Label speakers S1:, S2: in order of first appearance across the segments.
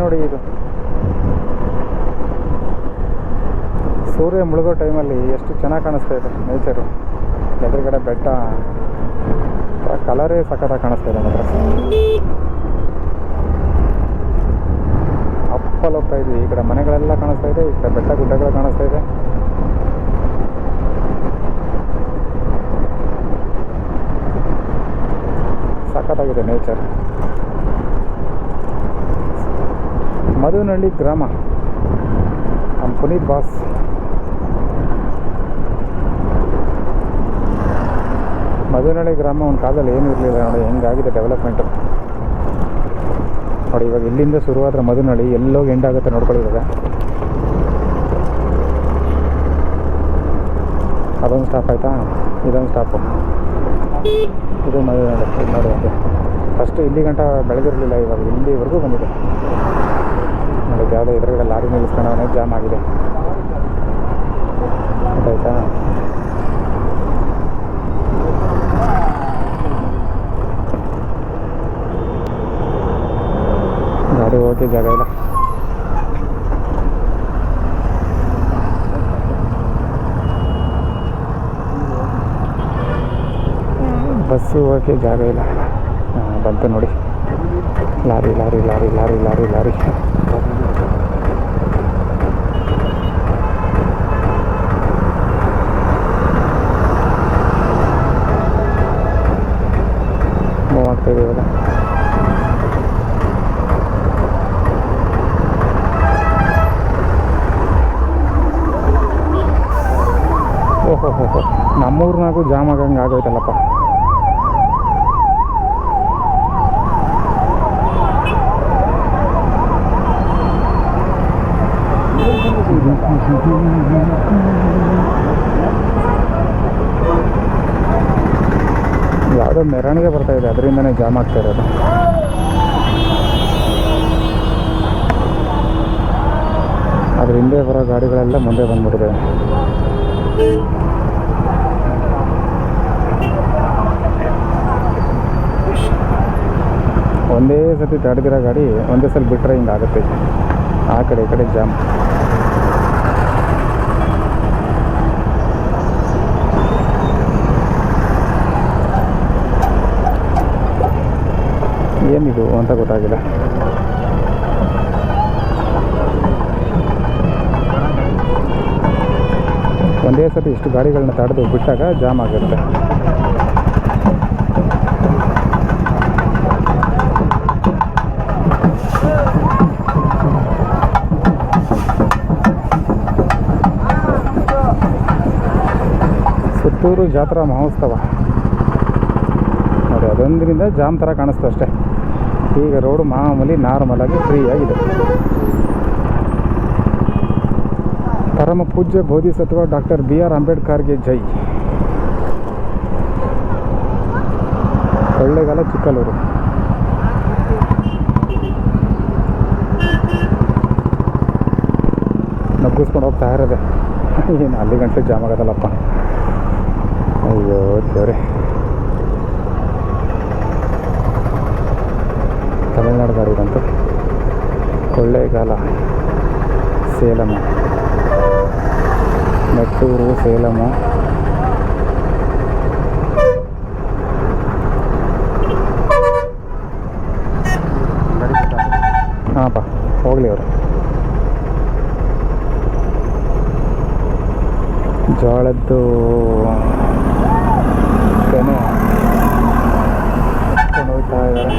S1: ನೋಡಿ ಇದು. ಸೂರ್ಯ ಮುಳುಗೋ ಟೈಮಲ್ಲಿ ಎಷ್ಟು ಚೆನ್ನಾಗಿ ಕಾಣಿಸ್ತಾ ಇದೆ ನೇಚರು. ಎದುರುಗಡೆ ಬೆಟ್ಟ, ಕಲರೇ ಸಖತ್ತಾಗಿ ಕಾಣಿಸ್ತಾ ಇದೆ ಮಾತ್ರ. ಅಪ್ಪಲ್ಲಿ ಹೋಗ್ತಾ ಇದ್ವಿ. ಈ ಕಡೆ ಮನೆಗಳೆಲ್ಲ ಕಾಣಿಸ್ತಾ ಇದೆ, ಈ ಕಡೆ ಬೆಟ್ಟ ಗುಡ್ಡಗಳು ಕಾಣಿಸ್ತಾ ಇದೆ. ಸಖತ್ತಾಗಿದೆ ನೇಚರ್. ಮಧುನಹಳ್ಳಿ ಗ್ರಾಮ, ನಮ್ಮ ಪುನೀತ್ ಬಾಸ್. ಮಧುನಹಳ್ಳಿ ಗ್ರಾಮ ಒಂದು ಕಾಲದಲ್ಲಿ ಏನೂ ಇರಲಿಲ್ಲ ನೋಡಿ, ಹೆಂಗಾಗಿದೆ ಡೆವಲಪ್ಮೆಂಟು ನೋಡಿ. ಇವಾಗ ಇಲ್ಲಿಂದ ಶುರುವಾದ್ರೆ ಮಧುನಹಳ್ಳಿ ಎಲ್ಲೋಗಿ ಎಂಡಾಗುತ್ತೆ ನೋಡ್ಕೊಳ್ಳಿವಾಗ. ಅದೊಂದು ಸ್ಟಾಪ್ ಆಯಿತಾ, ಇದೊಂದು ಸ್ಟಾಪು, ಇದು ಮಧುನಹಳ್ಳಿ ನೋಡಿ. ಅದು ಫಸ್ಟು ಇಲ್ಲಿ ಗಂಟ ಬೆಳೆದಿರಲಿಲ್ಲ, ಇವಾಗ ಇಲ್ಲಿವರೆಗೂ ಬಂದಿದೆ ನೋಡಿ. ಯಾವುದೋ ಎದುರುಗಡೆ ಲಾರಿ ನಿಲ್ಲಿಸ್ಕೊಂಡವನೇ, ಜಾಮ್ ಆಗಿದೆ ಗೊತ್ತಾಯ್ತಾ. ಗಾಡಿ ಹೋಗೋಕ್ಕೆ ಜಾಗ ಇಲ್ಲ. ಬಸ್ಸು ಹೋಗೋಕ್ಕೆ ಜಾಗ ಇಲ್ಲ. ಬಂತು ನೋಡಿ, lorry lorry lorry lorry lorry lorry. Move ಆಗ್ತಾಯಿದೆ ಇವಾಗ. ಓಹೋ, ನಮ್ಮೂರ್ನಾಗೂ ಜಾಮ್ ಆಗಂಗೆ ಆಗೋಯ್ತಲ್ಲಪ್ಪ. ಯಾವುದೋ ಮೆರವಣಿಗೆ ಬರ್ತಾಯಿದೆ, ಅದರಿಂದನೇ ಜಾಮ್ ಆಗ್ತಾ ಇರೋದು. ಅದ್ರ ಹಿಂದೆ ಬರೋ ಗಾಡಿಗಳೆಲ್ಲ ಮುಂದೆ ಬಂದ್ಬಿಟ್ಟಿದೆ. ಒಂದೇ ಸತಿ ತಡೆದಿರೋ ಗಾಡಿ ಒಂದೇ ಸಲ ಬಿಟ್ಟರೆ ಹಿಂಗಾಗುತ್ತೆ. ಆ ಕಡೆ ಈ ಕಡೆ ಜಾಮ್. ಏನಿದು ಅಂತ ಗೊತ್ತಾಗಿಲ್ಲ. ಒಂದೇ ಸತಿ ಇಷ್ಟು ಗಾಡಿಗಳನ್ನ ತಡೆದು ಬಿಟ್ಟಾಗ ಜಾಮ್ ಆಗುತ್ತೆ. ಸುತ್ತೂರು ಜಾತ್ರಾ ಮಹೋತ್ಸವ ನೋಡಿ, ಅದೊಂದರಿಂದ ಜಾಮ್ ಥರ ಕಾಣಿಸ್ತು ಅಷ್ಟೇ. ಈಗ ರೋಡು ಮಾಮೂಲಿ ನಾರ್ಮಲಾಗಿ ಫ್ರೀ ಆಗಿದೆ. ಪರಮ ಪೂಜ್ಯ ಬೋಧಿಸತ್ವ ಡಾಕ್ಟರ್ BR ಅಂಬೇಡ್ಕರ್ಗೆ ಜೈ. ಕೊಳ್ಳೇಗಾಲ, ಚಿಕ್ಕಲೂರು. ನಗ್ಗಿಸ್ಕೊಂಡು ಹೋಗ್ತಾ ಇರೋದೆ. ಏನು ಅಲ್ಲಿ ಗಂಟೆ ಜಾಮ್ ಆಗೋದಲ್ಲಪ್ಪ. ಅಯ್ಯೋ ದೇವ್ರೆ. ತಮಿಳ್ನಾಡು ಗಾಡಿ ಬಂತು. ಕೊಳ್ಳೇಗಾಲ, ಸೇಲಂ, ಮೆಟ್ಟೂರು, ಸೇಲಮು. ಹಾಂಪ್ಪ, ಹೋಗಲಿ ಅವರು. ಜೋಳದ್ದು ತೆನೆ ಎತ್ಕೊಂಡು ಹೋಗ್ತಾ ಇದ್ದಾರೆ.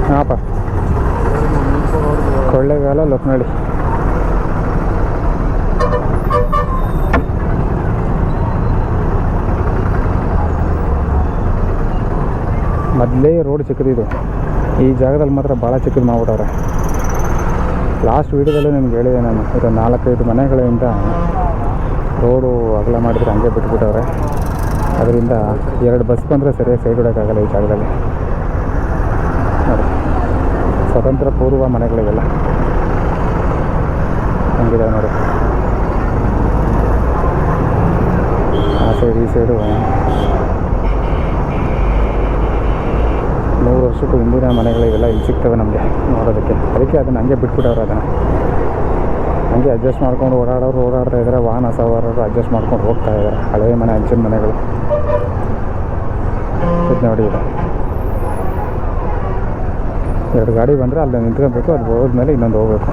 S1: ಹಾಂಪ್ಪ, ಕೊಳ್ಳೇಗಾಲ, ಲೋಕನಹಳ್ಳಿ. ಮೊದಲೇ ರೋಡ್ ಚಿಕ್ಕದಿದು, ಈ ಜಾಗದಲ್ಲಿ ಮಾತ್ರ ಭಾಳ ಚಿಕ್ಕದು ಮಾಡ್ಬಿಟ್ಟವ್ರೆ. ಲಾಸ್ಟ್ ವೀಡಿಯೋದಲ್ಲೇ ನಿಮ್ಗೆ ಹೇಳಿದೆ ನಾನು, ಇದು 4-5 ಮನೆಗಳಿಂದ ರೋಡು ಅಗಲ ಮಾಡಿದ್ರೆ ಹಂಗೆ ಬಿಟ್ಬಿಟ್ಟವ್ರೆ. ಅದರಿಂದ 2 ಬಸ್ ಬಂದರೆ ಸರಿಯಾಗಿ ಸೈಡ್ ಹೊಡೋಕ್ಕಾಗಲ್ಲ ಈ ಜಾಗದಲ್ಲಿ ನೋಡಿ. ಸ್ವತಂತ್ರ ಪೂರ್ವ ಮನೆಗಳಿಗೆಲ್ಲ ಹಂಗಿದೆ ನೋಡಿ. ಆ ಸೈಡ್ ಈ ಸೈಡು ವರ್ಷಕ್ಕೂ ಹಿಂದಿನ ಮನೆಗಳು ಇವೆಲ್ಲ ಇಲ್ಲಿ ಸಿಗ್ತವೆ ನಮಗೆ ನೋಡೋದಕ್ಕೆ. ಅದಕ್ಕೆ ಅದನ್ನು ಹಂಗೆ ಬಿಟ್ಬಿಟ್ಟವ್ರು. ಅದನ್ನು ಹಂಗೆ ಅಡ್ಜಸ್ಟ್ ಮಾಡ್ಕೊಂಡು ಓಡಾಡ್ತಾ ಇದ್ದಾರೆ. ವಾಹನ ಸವಾರರು ಅಡ್ಜಸ್ಟ್ ಮಾಡ್ಕೊಂಡು ಹೋಗ್ತಾ ಇದ್ದಾರೆ. ಹಳೆಯ ಮನೆ, ಹಂಚಿನ ಮನೆಗಳು ಇದು ನೋಡಿ. ಇದು 2 ಗಾಡಿ ಬಂದರೆ ಅಲ್ಲಿ ನಿಂತ್ಕೊಬೇಕು, ಅದು ಹೋದ್ಮೇಲೆ ಇನ್ನೊಂದು ಹೋಗ್ಬೇಕು.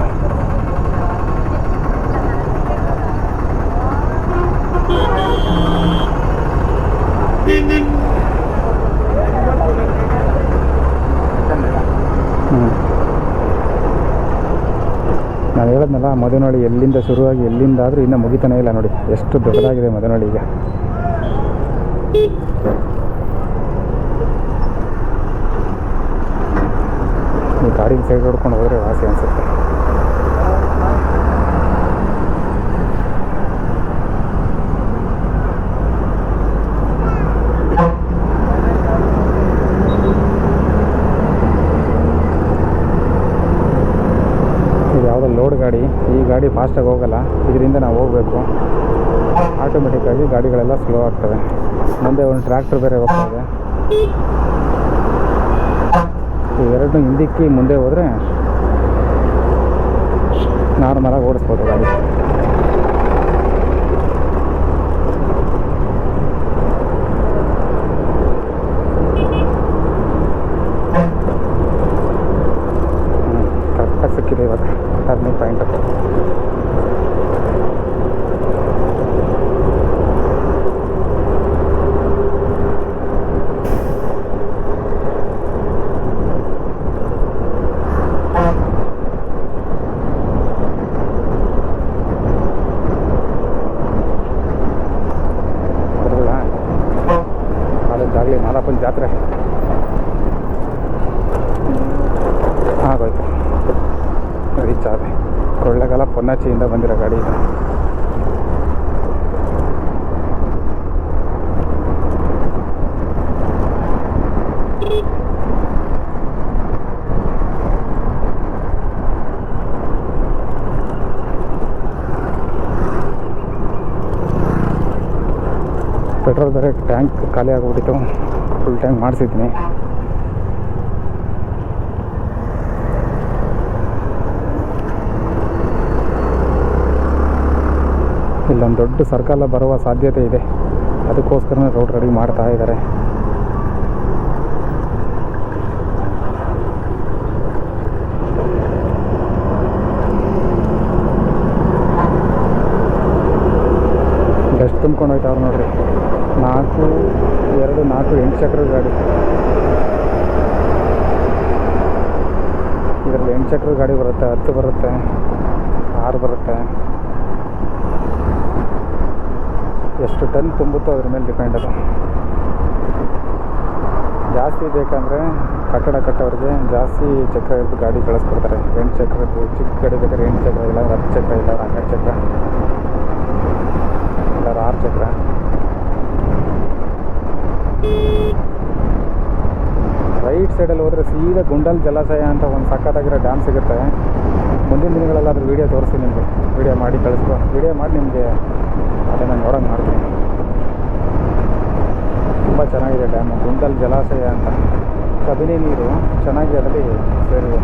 S1: ನಾನು ಹೇಳಿದ್ನಲ್ಲ, ಮದನಹಳ್ಳಿ ಎಲ್ಲಿಂದ ಶುರುವಾಗಿ ಎಲ್ಲಿಂದಾದರೂ ಇನ್ನೂ ಮುಗಿತಾನೇ ಇಲ್ಲ ನೋಡಿ. ಎಷ್ಟು ದೊಡ್ಡದಾಗಿದೆ ಮದನಹಳ್ಳಿ ಈಗ. ಈ ಗಾಡಿ ಸೈಡ್ ಹೊಡ್ಕೊಂಡು ಹೋದರೆ ವಾಸಿ ಅನಿಸುತ್ತೆ. ಇದು ಯಾವುದೋ ಲೋಡ್ ಗಾಡಿ. ಈ ಗಾಡಿ ಫಾಸ್ಟಾಗಿ ಹೋಗಲ್ಲ, ಇದರಿಂದ ನಾವು ಹೋಗಬೇಕು. ಆಟೋಮೆಟಿಕ್ಕಾಗಿ ಗಾಡಿಗಳೆಲ್ಲ ಸ್ಲೋ ಆಗ್ತವೆ. ಮುಂದೆ ಒಂದು ಟ್ರ್ಯಾಕ್ಟರ್ ಬೇರೆ ಹೋಗ್ತಾ ಇದೆ. ಇವೆರಡನ್ನೂ ಹಿಂದಿಕ್ಕಿ ಮುಂದೆ ಹೋದರೆ ನಾರ್ಮಲಾಗಿ ಓಡಿಸ್ಬೋದು ಗಾಡಿ. ಕರೆಕ್ಟಾಗಿ ಸಿಕ್ಕಿದೆ ಇವಾಗ ಟರ್ನಿಂಗ್ ಪಾಯಿಂಟ್. ಕಾಲೇಜಾಗಲಿ ಮಾದಾಪುರ ಜಾತ್ರೆ ಆಗೋಯ್ತು, ರೀಚ್ ಆದೆ. ಕೊಳ್ಳೇಗಾಲ ಪೊನ್ನಾಚಿಯಿಂದ ಬಂದಿರೋ ಗಾಡಿ ಇದು. ಪೆಟ್ರೋಲ್ ಬೇರೆ ಟ್ಯಾಂಕ್ ಖಾಲಿ ಆಗಿಬಿಟ್ಟಿತ್ತು. ಫುಲ್ ಟ್ಯಾಂಕ್ ಮಾಡಿಸಿದ್ದೀನಿ. ಇಲ್ಲೊಂದು ದೊಡ್ಡ ಸರ್ಕಲ್ ಬರುವ ಸಾಧ್ಯತೆ ಇದೆ. ಅದಕ್ಕೋಸ್ಕರನೇ ರೋಡ್ ರೆಡಿ ಮಾಡ್ತಾ ಇದ್ದಾರೆ. ಎಷ್ಟು ತುಂಬ್ಕೊಂಡು ಹೋಯ್ತವ್ರು ನೋಡ್ರಿ. 4 8 ಚಕ್ರದ ಗಾಡಿ. ಇದರಲ್ಲಿ 8 ಚಕ್ರದ ಗಾಡಿ ಬರುತ್ತೆ, 10 ಬರುತ್ತೆ, 6 ಬರುತ್ತೆ. ಎಷ್ಟು ಟನ್ ತುಂಬುತ್ತೋ ಅದ್ರ ಮೇಲೆ ಡಿಪೆಂಡ್. ಅದು ಜಾಸ್ತಿ ಬೇಕಂದರೆ ಕಟ್ಟಡ ಕಟ್ಟೋರಿಗೆ ಜಾಸ್ತಿ ಚಕ್ರ ಇದ್ದು ಗಾಡಿ ಕಳಿಸ್ಕೊಡ್ತಾರೆ. 8 ಚಕ್ರದ್ದು ಚಿಕ್ಕ ಗಾಡಿ ಬೇಕಾದ್ರೆ 8 ಚಕ್ರ, ಇಲ್ಲ 10 ಚಕ್ರ, ಇಲ್ಲ 12 ಚಕ್ರ, ಇಲ್ಲ 6 ಚಕ್ರ. ರೈಟ್ ಸೈಡಲ್ಲಿ ಹೋದರೆ ಸೀದಾ ಗುಂಡಲ್ ಜಲಾಶಯ ಅಂತ ಒಂದು ಸಖತ್ತಾಗಿರೋ ಡ್ಯಾಮ್ ಸಿಗುತ್ತೆ. ಮುಂದಿನ ದಿನಗಳಲ್ಲಾದರೂ ವೀಡಿಯೋ ತೋರಿಸಿ ನಿಮಗೆ. ವೀಡಿಯೋ ಮಾಡಿ ವೀಡಿಯೋ ಮಾಡಿ ನಿಮಗೆ ಅದನ್ನು ನೋಡೋಂಗೆ ಮಾಡ್ತೀನಿ. ತುಂಬ ಚೆನ್ನಾಗಿದೆ ಡ್ಯಾಮು, ಗುಂಡಲ್ ಜಲಾಶಯ ಅಂತ. ಕಬಿನಿ ನೀರು ಚೆನ್ನಾಗಿ ಅದರಲ್ಲಿ ಸೇರಿದೆ.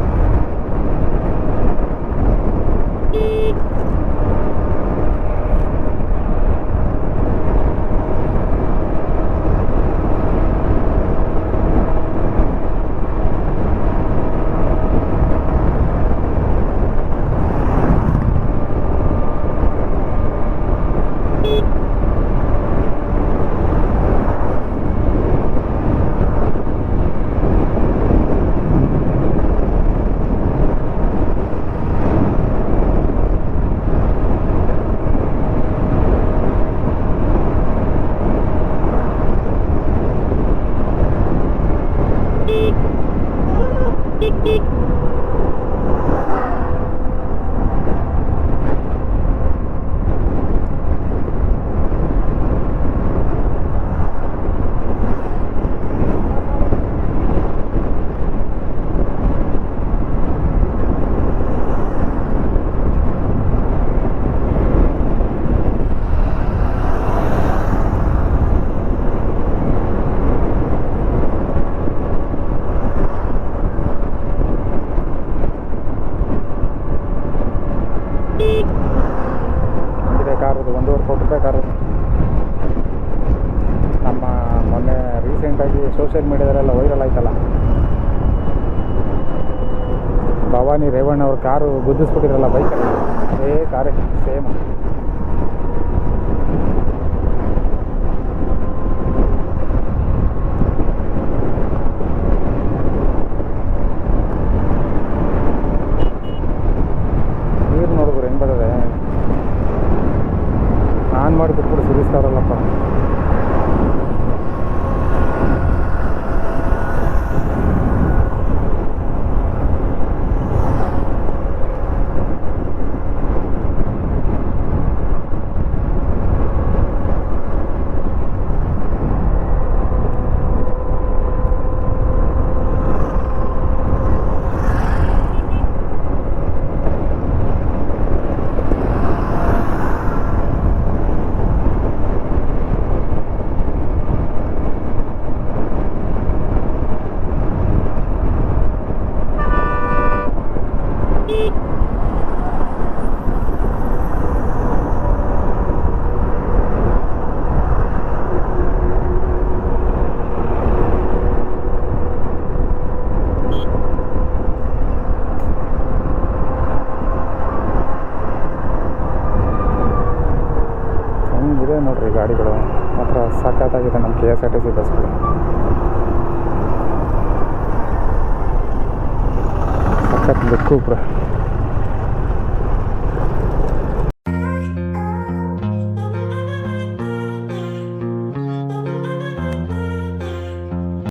S1: ಸೋಷಿಯಲ್ ಮೀಡಿಯಾದಲ್ಲೆಲ್ಲ ವೈರಲ್ ಆಯ್ತಲ್ಲ, ಭವಾನಿ ರೇವಣ್ಣ ಅವ್ರ ಕಾರು ಗುದ್ದಿಸ್ಬಿಟ್ಟಿರಲ್ಲ ಬೈಕಲ್ಲಿ, ಅದೇ ಕಾರೇ ಸೇಮ್. ನೀರು ನೋಡಿದ್ರು ಹೆಂಗೆ ಬರ್ತದೆ, ಆನ್ ಮಾಡಿ ಬಿಟ್ಬಿಟ್ಟು ಸುರಿಸ್ತಾರಲ್ಲಪ್ಪ. ಇದೆ ನೋಡ್ರಿ ಗಾಡಿಗಳು ಮಾತ್ರ ಸಖತ್ತಾಗಿದೆ ನಮ್ಮ KSRTC ಬಸ್ಗಳು. ಸಖತ್ ಲುಕ್ಕು